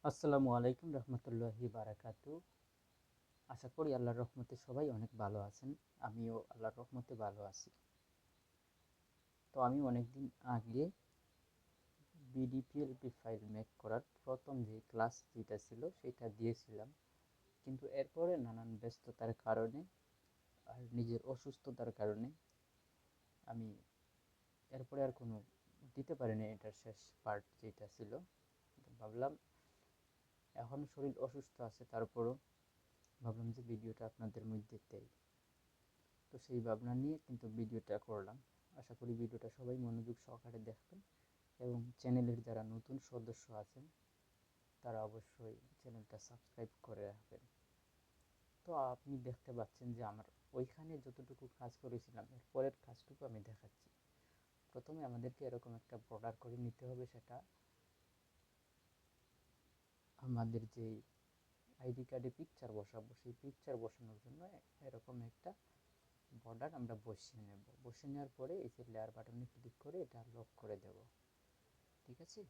আসসালামু আলাইকুম রহমতুল্লাহি বারাকাতু। আশা করি আল্লাহর রহমতে সবাই অনেক ভালো আছেন। আমিও আল্লাহর রহমতে ভালো আছি। তো আমি অনেকদিন আগে বিডিপিএলপি ফাইল মেক করার প্রথম যে ক্লাস যেটা ছিল সেটা দিয়েছিলাম, কিন্তু এরপরে নানান ব্যস্ততার কারণে আর নিজের অসুস্থতার কারণে আমি এরপরে আর কোনো দিতে পারিনি। এটার শেষ পার্ট যেটা ছিল, ভাবলাম এখন শরীর অসুস্থ আছে, তারপরও ভাবলাম যে ভিডিওটা আপনাদের মধ্যে দেই। তো সেই ভাবনা নিয়ে কিন্তু ভিডিওটা করলাম। আশা করি ভিডিওটা সবাই মনোযোগ সহকারে দেখবেন এবং চ্যানেলের যারা নতুন সদস্য আছেন তারা অবশ্যই চ্যানেলটা সাবস্ক্রাইব করে রাখবেন। তো আপনি দেখতে পাচ্ছেন যে আমার ওইখানে যতটুকু কাজ করেছিলাম এর পরের কাজটুকু আমি দেখাচ্ছি। প্রথমে আমাদেরকে এরকম একটা বর্ডার করে নিতে হবে, সেটা আমাদের যেই আইডি কার্ডে পিকচার বসাবো সেই পিকচার বসানোর জন্য এরকম একটা বর্ডার আমরা বসিয়ে নেব। বসিয়ে নেওয়ার পরে এই যে লেয়ার বাটনে ক্লিক করে এটা লক করে দেব। ঠিক আছে।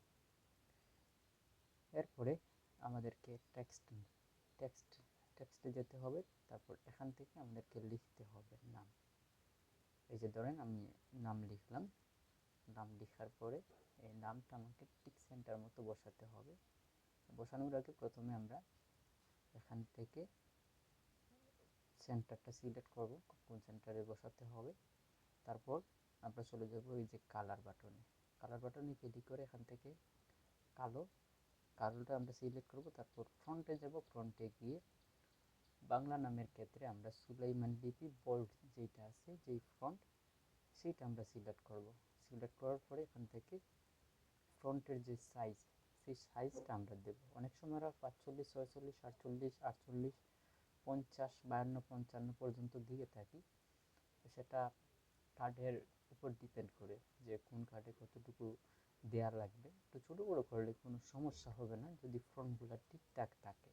এরপরে আমাদেরকে টেক্সট টেক্সটে যেতে হবে। তারপর এখান থেকে আমাদেরকে লিখতে হবে নাম। এই যে ধরেন আমি নাম লিখলাম। নাম লেখার পরে এই নামটা আমাকে টিক সেন্টার মতো বসাতে হবে। বসানোর আগে প্রথমে আমরা এখান থেকে সেন্টারটা সিলেক্ট করব, কোন সেন্টারে বসাতে হবে। তারপর আমরা চলে যাব এই যে কালার বাটনে। কালার বাটনে ক্লিক করে এখান থেকে কালোটা আমরা সিলেক্ট করব। তারপর ফ্রন্টে যাব। ফ্রন্টে গিয়ে বাংলা নামের ক্ষেত্রে আমরা সুলাইমান লিপি বোল্ড যেটা আছে, যেই ফন্ট, সেইটা আমরা সিলেক্ট করব। সিলেক্ট করার পরে এখান থেকে ফ্রন্টের যে সাইজ, সেই সাইজটা আমরা দেব। অনেক সময় আমরা 45, 46, 48, 48, 50, 52, 55 পর্যন্ত দিয়ে থাকি। সেটা কার্ডের উপর ডিপেন্ড করে যে কোন কার্ডে কতটুকু দেওয়া লাগবে। তো ছোটো বড়ো করলে কোনো সমস্যা হবে না যদি ফন্টগুলো ঠিকঠাক থাকে।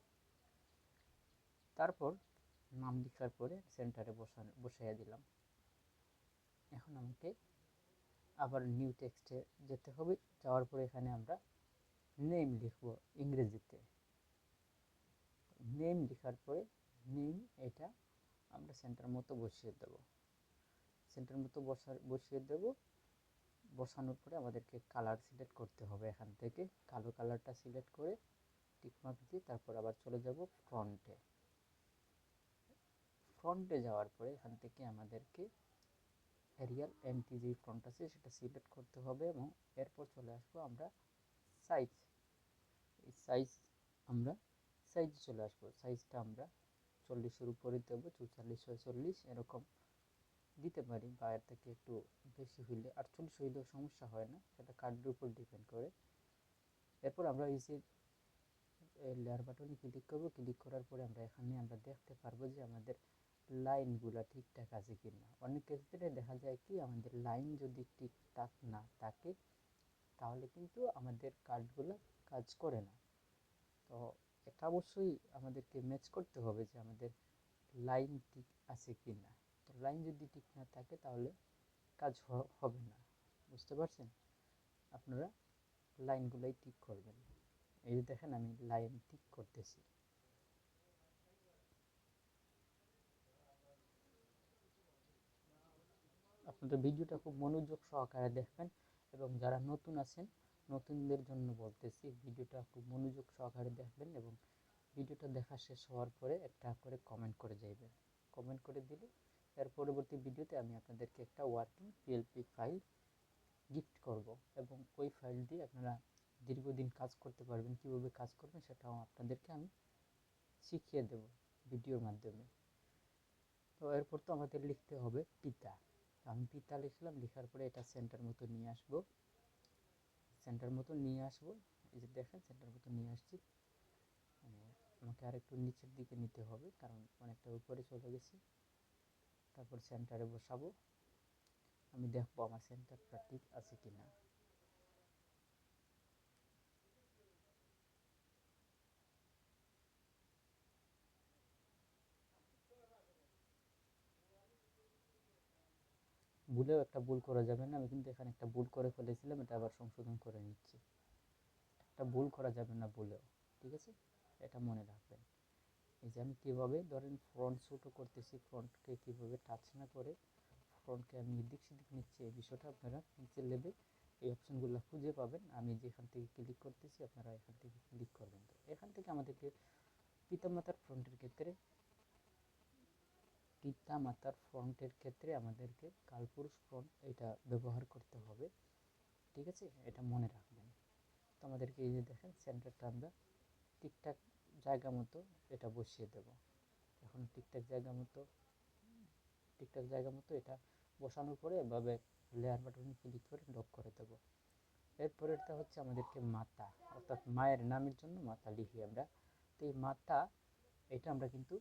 তারপর নাম লেখার পরে সেন্টারে বসাইয়া দিলাম। এখন আমাকে আবার নিউ টেক্সটে যেতে হবে। যাওয়ার পরে এখানে আমরা নেম লিখব ইংরেজিতে। নেম লেখার পরে নেম এটা আমরা সেন্টার মতো বসিয়ে দেব। সেন্টার মতো বসিয়ে দেব। বসানোর পরে আমাদেরকে কালার সিলেক্ট করতে হবে। এখান থেকে কালো কালারটা সিলেক্ট করে টিকমার্ক দিয়ে তারপর আবার চলে যাব ফ্রন্টে। ফ্রন্টে যাওয়ার পরে এখান থেকে আমাদেরকে এরিয়াল এমটি যে ফন্ট আছে সেটা সিলেক্ট করতে হবে এবং এরপর চলে আসবো আমরা সাইজ। এই আমরা সাইজে চলে আসবো। সাইজটা আমরা 40-এর উপরে দেবো, 44, 46 এরকম দিতে পারি, বা এর থেকে একটু বেশি হইলে 48 হইলেও সমস্যা হয় না, সেটা কার্ডের উপর ডিপেন্ড করে। এরপর আমরা এই যে লেয়ার বাটনে ক্লিক করব। ক্লিক করার পরে আমরা দেখতে পারবো যে আমাদের লাইনগুলো ঠিকঠাক আছে কিনা। অনেক ক্ষেত্রে দেখা যায় কি আমাদের লাইন যদি ঠিকঠাক না থাকে তাহলে কিন্তু আমাদের কার্ডগুলো কাজ করে না। তো এটা অবশ্যই আমাদেরকে ম্যাচ করতে হবে যে আমাদের লাইন ঠিক আছে কিনা। তো লাইন যদি ঠিক না থাকে তাহলে কাজ হবে না। বুঝতে পারছেন? আপনারা লাইনগুলোই ঠিক করবেন। এই যে দেখেন আমি লাইন ঠিক করতেছি। আপনাদের ভিডিওটা খুব মনোযোগ সহকারে দেখবেন এবং যারা নতুন আছেন নতুনদের জন্য বলতেছি ভিডিওটা খুব মনোযোগ সহকারে দেখবেন এবং ভিডিওটা দেখা শেষ হওয়ার পরে একটা করে কমেন্ট করে যাইবেন। কমেন্ট করে দিলে এর পরবর্তী ভিডিওতে আমি আপনাদেরকে একটা ওয়ার্কিং পিএলপি ফাইল গিফট করব এবং ওই ফাইল দিয়ে আপনারা দীর্ঘদিন কাজ করতে পারবেন। কীভাবে কাজ করবেন সেটাও আপনাদেরকে আমি শিখিয়ে দেব ভিডিওর মাধ্যমে। তো এরপর তো আমাদের লিখতে হবে পিতা। আমি পিতা লিখলাম। লেখার পরে এটা সেন্টার মতো নিয়ে আসবো। এই যে দেখেন সেন্টার মতো নিয়ে আসছি। আমাকে আর একটু নিচের দিকে নিতে হবে কারণ অনেকটা উপরে চলে গেছি। তারপর সেন্টারে বসাবো। আমি দেখবো আমার সেন্টারটা ঠিক আছে কিনা। ভুলেও একটা ভুল করা যাবে না। আমি কিন্তু এখানে একটা ভুল করে ফেলেছিলাম, এটা আবার সংশোধন করে নিচ্ছি। একটা ভুল করা যাবে না ভুলেও। ঠিক আছে, এটা মনে রাখবেন। এই যে আমি কীভাবে ধরেন ফ্রন্ট ছোটো করতেছি, ফ্রন্টকে কীভাবে টাচ না করে ফ্রন্টকে আমি এদিক সেদিক নিচ্ছি, এই বিষয়টা আপনারা নিচের লেভে এই অপশানগুলো খুঁজে পাবেন। আমি যেখান থেকে ক্লিক করতেছি আপনারা এখান থেকে ক্লিক করবেন। তো এখান থেকে আমাদেরকে পিতামাতার ফ্রন্টের ক্ষেত্রে আমাদেরকে কালপুরুষ ফ্রন্ট এটা ব্যবহার করতে হবে, ঠিক আছে, এটা মনে রাখবেন। তো আমাদেরকে এই যে দেখেন সেন্টারটা আমরা ঠিকঠাক জায়গা মতো এটা বসিয়ে দেব। এখন ঠিকঠাক জায়গা মতো এটা বসানোর পরে এভাবে লেয়ার বাটনে ক্লিক করে লক করে দেব। এরপরেরটা হচ্ছে আমাদেরকে মাতা, অর্থাৎ মায়ের নামের জন্য মাতা লিখি আমরা। তো এই মাতা এটা আমরা কিন্তু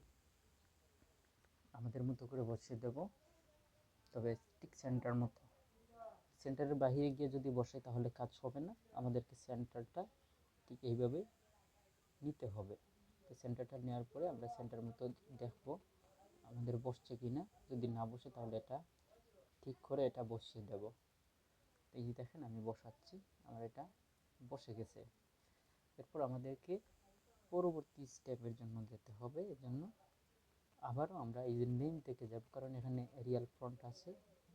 আমাদের মতো করে বসিয়ে দেব, তবে ঠিক সেন্টারের বাইরে গিয়ে যদি বসে তাহলে কাজ হবে না, আমাদেরকে সেন্টারটা ঠিক এইভাবে নিতে হবে। তো সেন্টারটা নেওয়ার পরে আমরা সেন্টার মতো দেখব আমাদের বসছে কিনা, যদি না বসে তাহলে এটা ঠিক করে এটা বসিয়ে দেব। এই যে দেখেন আমি বসাচ্ছি, আমার এটা বসে গেছে। এরপর আমাদেরকে পরবর্তী স্টেপের জন্য যেতে হবে, এজন্য আবারও আমরা এই যে নেম থেকে যাব, কারণ এখানে রিয়াল ফ্রন্ট আছে,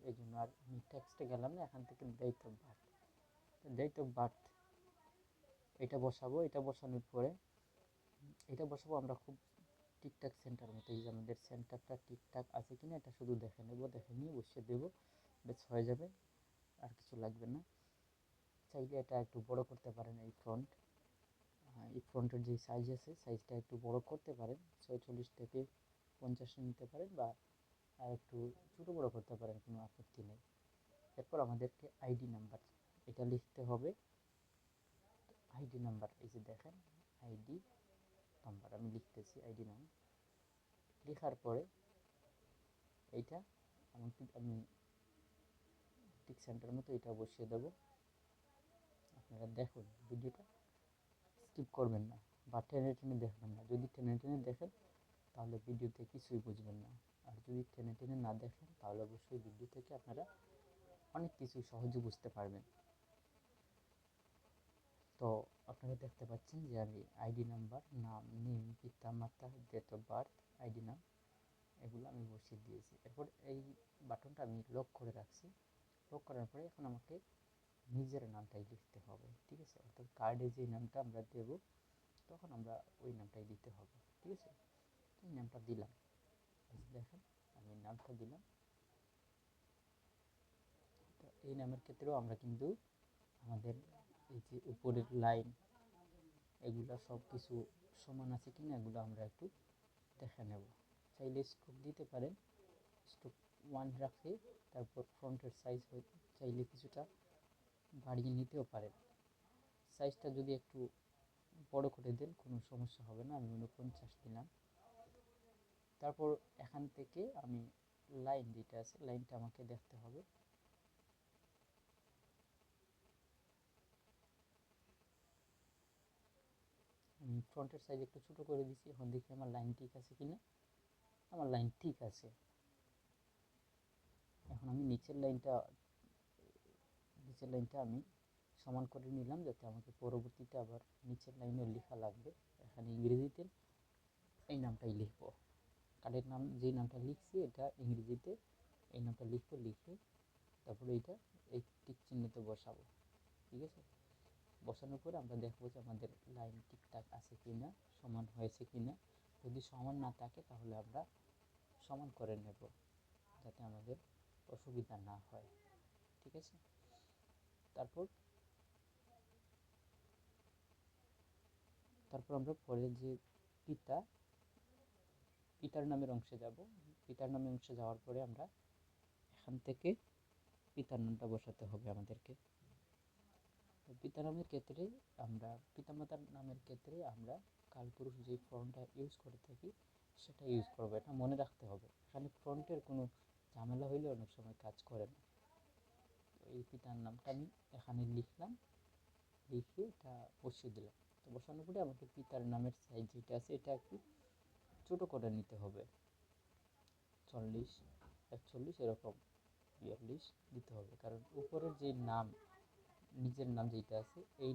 এই জন্য আর আমি টেক্সটে গেলাম না, এখান থেকে ডেট অফ বার্থ এটা বসাবো। এটা বসানোর পরে আমরা খুব ঠিকঠাক সেন্টার মতো, এই যে আমাদের সেন্টারটা ঠিকঠাক আছে কিনা এটা শুধু দেখে নেব, দেখে নিয়ে বসিয়ে দেবো, বেশ হয়ে যাবে, আর কিছু লাগবে না। চাইলে এটা একটু বড় করতে পারেন, এই ফ্রন্টের যে সাইজ আছে সাইজটা একটু বড় করতে পারেন, 46 থেকে 50 নিতে পারেন, বা আর একটু ছোটো বড়ো করতে পারেন, কোনো আপত্তি নেই। এরপর আমাদেরকে আইডি নাম্বার এটা লিখতে হবে। আইডি নাম্বার এই যে দেখেন আইডি নাম্বার আমি লিখতেছি, আইডি নাম্বার লেখার পরে এইটা আমি ঠিক সেন্টার মতো এটা বসিয়ে দেবো। আপনারা দেখুন, ভিডিওটা স্কিপ করবেন না বা টেনে টেনে দেখবেন না। যদি টেনে টেনে দেখেন তাহলে ভিডিওতে কিছুই বুঝবেন না, আর যদি টেনে টেনে না দেখেন তাহলে অবশ্যই ভিডিও থেকে আপনারা অনেক কিছু সহজে বুঝতে পারবেন। তো আপনারা দেখতে পাচ্ছেন যে আমি আইডি নাম্বার, নাম, নেম, পিতা মাতা, ডেট অফ বার্থ, আইডি নাম এগুলো আমি বসিয়ে দিয়েছি। এরপর এই বাটনটা আমি লক করে রাখছি। লক করার পরে এখন আমাকে নিজের নামটাই লিখতে হবে, ঠিক আছে, অর্থাৎ কার্ডে যে নামটা আমরা দেব তখন আমরা ওই নামটাই দিতে হবে, ঠিক আছে। এই নামটা দিলাম, দেখেন আমি নামটা দিলাম। তো এই নামের ক্ষেত্রেও আমরা কিন্তু আমাদের এই যে উপরের লাইন এগুলো সব কিছু সমান আছে কিনা এগুলো আমরা একটু দেখে নেব। চাইলে স্ট্রোক দিতে পারেন, স্ট্রোক 1 রাখে, তারপর ফ্রন্টের সাইজ চাইলে কিছুটা বাড়িয়ে নিতেও পারেন। সাইজটা যদি একটু বড় করে দেন কোনো সমস্যা হবে না, আমি 49 দিলাম। তারপর এখান থেকে আমি লাইন যেটা আছে লাইনটা আমাকে দেখতে হবে। আমি ফ্রন্টের সাইজ একটু ছোটো করে দিচ্ছি, এখন দেখি আমার লাইন ঠিক আছে কিনা। আমার লাইন ঠিক আছে। এখন আমি নিচের লাইনটা আমি সমান করে নিলাম, যাতে আমাকে পরবর্তীতে আবার নিচের লাইনে লেখা লাগবে। এখানে ইংরেজিতে এই নামটাই লিখবো, কার্ডের নাম যেই নামটা লিখছি এটা ইংরেজিতে এই নামটা লিখবো, লিখে তারপরে এইটা এই টিক চিহ্নতে বসাবো, ঠিক আছে। বসানোর পরে আমরা দেখবো যে আমাদের লাইন ঠিকঠাক আছে কিনা, সমান হয়েছে কিনা। যদি সমান না থাকে তাহলে আমরা সমান করে নেব, যাতে আমাদের অসুবিধা না হয়, ঠিক আছে। তারপর আমরা পরে যে পিতার নামের অংশে যাব। পিতার নামের অংশে যাওয়ার পরে আমরা এখান থেকে পিতার নামটা বসাতে হবে আমাদেরকে। তো পিতামাতার নামের ক্ষেত্রে আমরা কালপুরুষ যে ফর্মটা ইউজ করে থাকি সেটা ইউজ করবো, এটা মনে রাখতে হবে। এখানে ফ্রন্টের কোনো ঝামেলা হইলে অনেক সময় কাজ করে না। তো এই পিতার নামটা আমি এখানে লিখলাম, লিখে এটা বসিয়ে দিলাম। তো বসানোর পরে আমাকে পিতার নামের সাইজ যেটা আছে এটা একটু ছোটো করে নিতে হবে, 40, 41 এরকম 42 দিতে হবে, কারণ উপরের যে নাম নিজের নাম যেটা আছে এই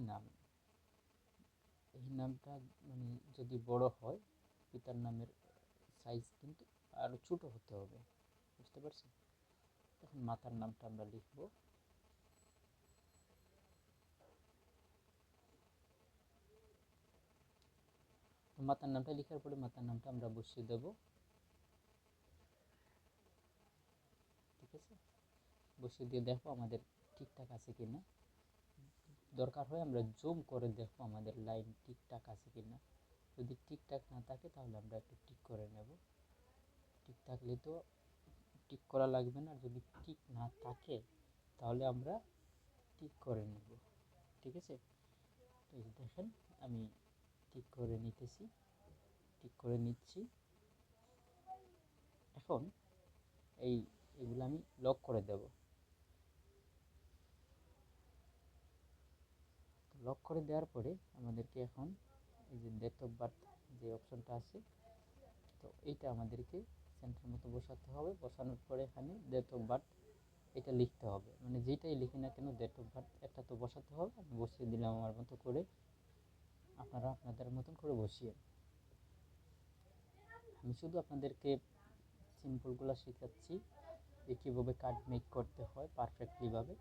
নামটা মানে যদি বড় হয়, পিতার নামের সাইজ কিন্তু আরও ছোট হতে হবে, বুঝতে পারছেন? তখন মাতার নামটা আমরা লিখব। মাতার নামটা লেখার পরে মাতার নামটা আমরা বসিয়ে দেব, ঠিক আছে? বসিয়ে দিয়ে দেখো আমাদের ঠিকঠাক আছে কিনা। দরকার হয় আমরা জুম করে দেখো আমাদের লাইন ঠিকঠাক আছে কিনা। যদি ঠিকঠাক না থাকে তাহলে আমরা একটু ঠিক করে নেব। ঠিক থাকলে তো ঠিক করা লাগবে না, যদি ঠিক না থাকে তাহলে আমরা ঠিক করে নেব, ঠিক আছে? তো এই দেখেন আমি ঠিক করে নিতেছি, ঠিক করে নিচ্ছি। এখন এগুলো আমি লক করে দেব। লক করে দেওয়ার পরে আমাদেরকে এখন এই যে ডেট অফ বার্থ যে অপশনটা আছে, তো এইটা আমাদেরকে সেন্টার মতো বসাতে হবে। বসানোর পরে এখানে ডেট অফ বার্থ এটা লিখতে হবে, মানে যেটাই লিখি না কেন ডেট অফ বার্থ একটা তো বসাতে হবে। আমি বসিয়ে দিলাম আমার মতো করে, আপনারা আপনাদের মতন করে বসিয়ে। আমি শুধু আপনাদেরকে সিম্পলগুলো শেখাচ্ছি যে কীভাবে কার্ড মেক করতে হয় পারফেক্টলিভাবে,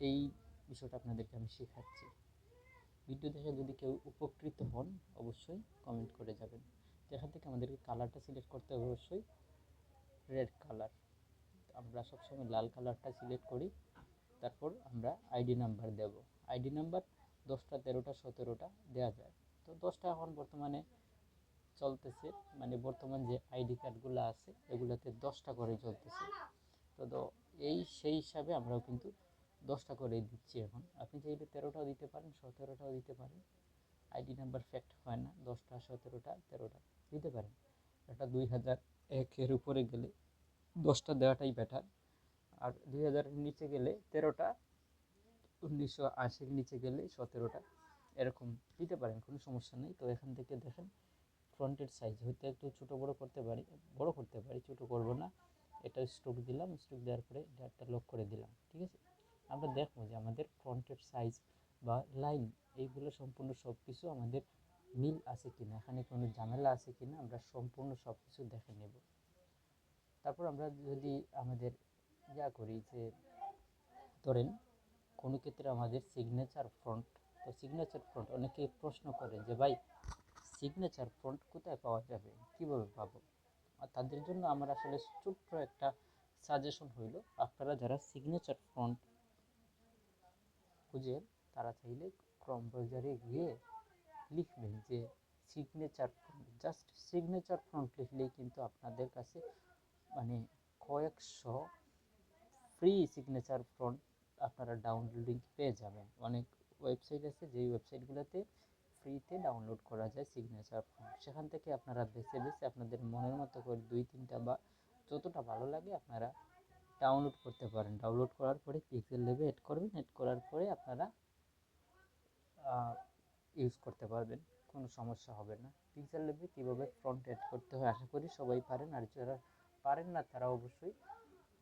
এই বিষয়টা আপনাদেরকে আমি শেখাচ্ছি। ভিডিও দেখে যদি কেউ উপকৃত হন অবশ্যই কমেন্ট করে যাবেন। এখান থেকে আমাদেরকে কালারটা সিলেক্ট করতে হবে, অবশ্যই রেড কালার। আমরা সবসময় লাল কালারটা সিলেক্ট করি। তারপর আমরা আইডি নাম্বার দেব। আইডি নাম্বার 10টা 13টা 17টা দেওয়া যায়। তো 10টা এখন বর্তমানে চলতেছে, মানে বর্তমান যে আইডি কার্ডগুলো আছে এগুলোতে 10টা করে চলতেছে। তো সেই হিসাবে আমরাও কিন্তু 10টা করে দিচ্ছি। এখন আপনি চাইলে 13টাও দিতে পারেন, 17টাও দিতে পারেন। আইডি নাম্বার ফ্যাক্ট হয় না, 10টা 17টা 13টা দিতে পারেন। এটা 2001-এর উপরে গেলে 10টা দেওয়াটাই বেটার। আর 2000-এর নিচে গেলে 13টা, 1980-এর নিচে গেলে 17টা, এরকম দিতে পারেন, কোনো সমস্যা নেই। তো এখান থেকে দেখেন ফ্রন্টের সাইজ হয়তো একটু ছোটো বড়ো করতে পারি, ছোটো করব না। এটা স্ট্রোক দিলাম, স্ট্রোক দেওয়ার পরে এটা একটা লক করে দিলাম, ঠিক আছে? আমরা দেখবো যে আমাদের ফ্রন্টের সাইজ বা লাইন এইগুলো সম্পূর্ণ সব কিছু আমাদের মিল আছে কিনা, এখানে কোনো ঝামেলা আছে কিনা আমরা সম্পূর্ণ সব কিছু দেখে নেব। তারপর আমরা যদি আমাদের করি যে ধরেন কোনো ক্ষেত্রে আমাদের সিগনেচার ফ্রন্ট, তো সিগনেচার ফ্রন্ট অনেকে প্রশ্ন করে যে ভাই সিগনেচার ফ্রন্ট কোথায় পাওয়া যাবে, কিভাবে পাবো? আর তাদের জন্য আমার আসলে ছোট্ট একটা সাজেশন হইল, আপনারা যারা সিগনেচার ফ্রন্ট খুঁজেন তারা চাইলে ক্রম ব্রাউজারে গিয়ে লিখবেন যে signature font. Just signature font লিখলেই কিন্তু আপনাদের কাছে মানে কয়েকশো ফ্রি সিগনেচার ফ্রন্ট আপনারা ডাউনলোডিং পেয়ে যাবেন। অনেক ওয়েবসাইট আছে যেই ওয়েবসাইটগুলোতে ফ্রিতে ডাউনলোড করা যায় সিগনেচার ফ্রন্ট। সেখান থেকে আপনারা বেছে বেছে আপনাদের মনের মতো করে 2-3টা বা যতটা ভালো লাগে আপনারা ডাউনলোড করতে পারেন। ডাউনলোড করার পরে পিক্সেল ল্যাবে এড করবেন, এড করার পরে আপনারা ইউজ করতে পারবেন, কোনো সমস্যা হবে না। পিক্সেল ল্যাবে কীভাবে ফ্রন্ট এড করতে হয় আশা করি সবাই পারেন, আর যারা পারেন না তারা অবশ্যই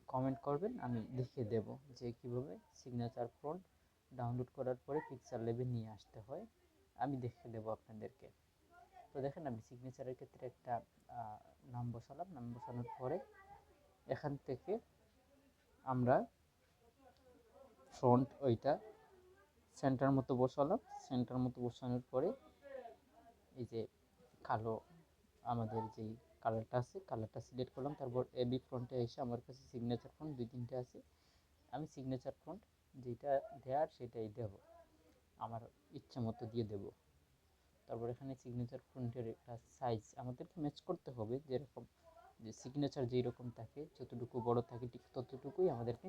কমেন্ট করবেন, আমি দেখিয়ে দেব যে কীভাবে সিগনেচার ফ্রন্ট ডাউনলোড করার পরে পিক্সেল ল্যাবে নিয়ে আসতে হয়, আমি দেখিয়ে দেবো আপনাদেরকে। তো দেখেন আমি সিগনেচারের ক্ষেত্রে একটা নাম বসালাম, নাম বসানোর পরে এখান থেকে আমরা ফ্রন্ট ওইটা সেন্টার মতো বসালাম। সেন্টার মতো বসানোর পরে এই যে কালো আমাদের যেই কালারটা আছে কালারটা সিলেক্ট করলাম। তারপর এবি ফ্রন্টে এসে আমার কাছে সিগনেচার ফ্রন্ট 2-3টে আছে, আমি সিগনেচার ফ্রন্ট যেটা দেওয়ার সেটাই দেব, আমার ইচ্ছা মতো দিয়ে দেব। তারপর এখানে সিগনেচার ফ্রন্টের একটা সাইজ আমাদেরকে ম্যাচ করতে হবে, যেরকম যে সিগনেচার যেই রকম থাকে যতটুকু বড় থাকে ঠিক ততটুকুই আমাদেরকে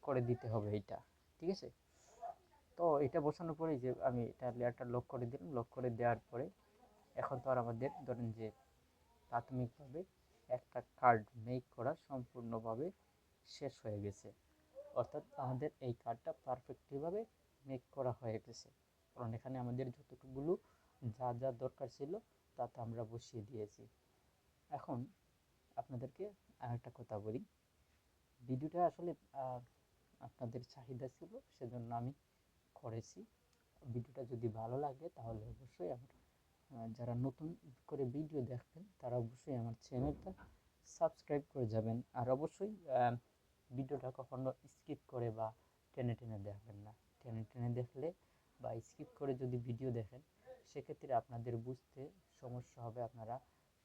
করে দিতে হবে এইটা, ঠিক আছে? তো এটা বসানোর পরে যে আমি এটা লেয়ারটা লক করে দিলাম। লক করে দেওয়ার পরে এখন তো আর আমাদের ধরেন যে প্রাথমিকভাবে একটা কার্ড মেক করা সম্পূর্ণভাবে শেষ হয়ে গেছে, অর্থাৎ আমাদের এই কার্ডটা পারফেক্টলিভাবে মেক করা হয়ে গেছে, কারণ এখানে আমাদের যতটুকুগুলো যা যা দরকার ছিল তা তো আমরা বসিয়ে দিয়েছি। এখন আপনাদেরকে আরেকটা কথা বলি, ভিডিওটা আসলে আপনাদের চাহিদা ছিল সেজন্য আমি করেছি। ভিডিওটা যদি ভালো লাগে তাহলে অবশ্যই আমার যারা নতুন করে ভিডিও দেখবেন তারা অবশ্যই আমার চ্যানেলটা সাবস্ক্রাইব করে যাবেন। আর অবশ্যই ভিডিওটা কখনো স্কিপ করে বা টেনে টেনে দেখবেন না। টেনে টেনে দেখলে বা স্কিপ করে যদি ভিডিও দেখেন সেক্ষেত্রে আপনাদের বুঝতে সমস্যা হবে, আপনারা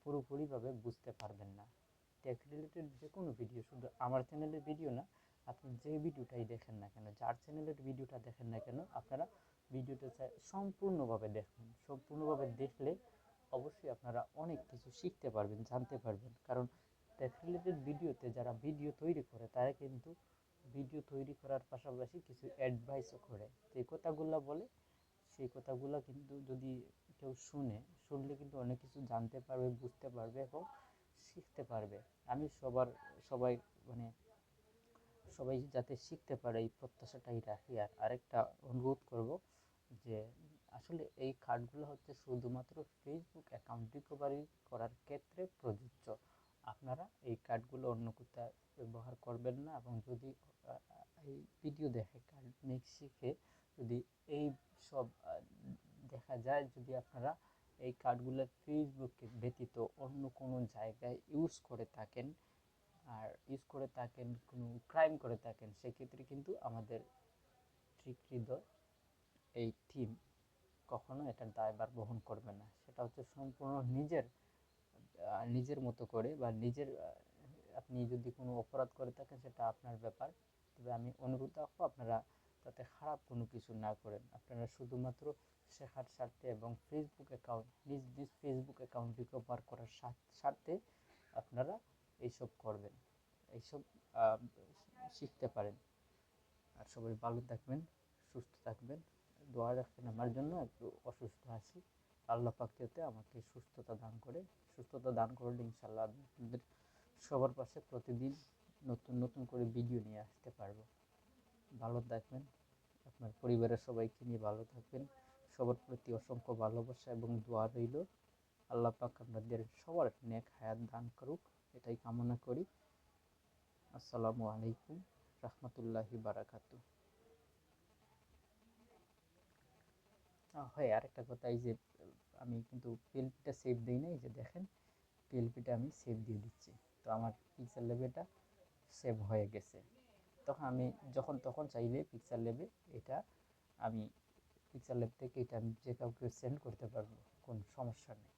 পুরোপুরিভাবে বুঝতে পারবেন না। টেক রিলেটেড যে কোনো ভিডিও, শুধু আমার চ্যানেলের ভিডিও না, আপনি যে ভিডিওটাই দেখেন না কেন, যার চ্যানেলের ভিডিওটা দেখেন না কেন, আপনারা ভিডিওটা সম্পূর্ণভাবে দেখবেন। সম্পূর্ণভাবে দেখলে অবশ্যই আপনারা অনেক কিছু শিখতে পারবেন, জানতে পারবেন। কারণ টেক রিলেটেড ভিডিওতে যারা ভিডিও তৈরি করে তারা কিন্তু ভিডিও তৈরি করার পাশাপাশি কিছু অ্যাডভাইসও করে। যে কথাগুলো বলে সেই কথাগুলো কিন্তু যদি কেউ শুনলে কিন্তু অনেক কিছু জানতে পারবে, বুঝতে পারবে এবং শিখতে পারবে। আমি সবাই মানে সবাই যাতে শিখতে পারে এই প্রত্যাশাটাই রাখি। আর আরেকটা অনুরোধ করব যে আসলে এই কার্ডগুলো হচ্ছে শুধুমাত্র ফেসবুক অ্যাকাউন্ট রিকভারি করার ক্ষেত্রে প্রযোজ্য। আপনারা এই কার্ডগুলো অন্য কোথাও ব্যবহার করবেন না। এবং যদি এই ভিডিও দেখে কার্ড মেক শিখে যদি এই সব দেখা যায়, যদি আপনারা এই কার্ডগুলো ফেসবুকে ব্যতীত অন্য কোনো জায়গায় ইউজ করে থাকেন কোনো ক্রাইম করে থাকেন, সেক্ষেত্রে কিন্তু আমাদের ট্রিক হৃদয় এই টিম কখনো এটার দায়ভার বহন করবে না। সেটা হচ্ছে সম্পূর্ণ নিজের মতো করে বা আপনি যদি কোনো অপরাধ করে থাকেন সেটা আপনার ব্যাপার। তবে আমি অনুরোধ রাখবো আপনারা তাতে খারাপ কোনো কিছু না করেন। আপনারা শুধুমাত্র শেখার স্বার্থে এবং নিজ ফেসবুক অ্যাকাউন্ট রিকভার করার স্বার্থে আপনারা এইসব করবেন, এইসব শিখতে পারেন। আর সবাই ভালো থাকবেন, সুস্থ থাকবেন, দোয়া রাখবেন আমার জন্য। একটু অসুস্থ আছি, আল্লাহ পাক যাতে আমাকে সুস্থতা দান করলে ইনশাল্লাহ আমি আপনাদের সবার পাশে প্রতিদিন নতুন নতুন করে ভিডিও নিয়ে আসতে পারবো। ভালো থাকবেন, আপনার পরিবারের সবাইকে নিয়ে ভালো থাকবেন। সবার প্রতি অসংখ্য ভালোবাসা এবং দোয়া রইল। আল্লাহ পাক আপনাদের সবার নেক হায়াত দান করুক, এটাই কামনা করি। আসসালামু আলাইকুম রহমতুল্লাহি বারাকাতু। হয় আরেকটা কথা, এই যে আমি কিন্তু পিএলপিটা সেভ দিই না, এই যে দেখেন পিএলপিটা আমি সেভ দিয়ে দিচ্ছি। তো আমার পিক্সেল ল্যাবে সেভ হয়ে গেছে। তখন আমি তখন চাইলে আমি পিক্সেল ল্যাব থেকে এটা আমি যে কাউকে সেন্ড করতে পারবো, কোনো সমস্যা নেই।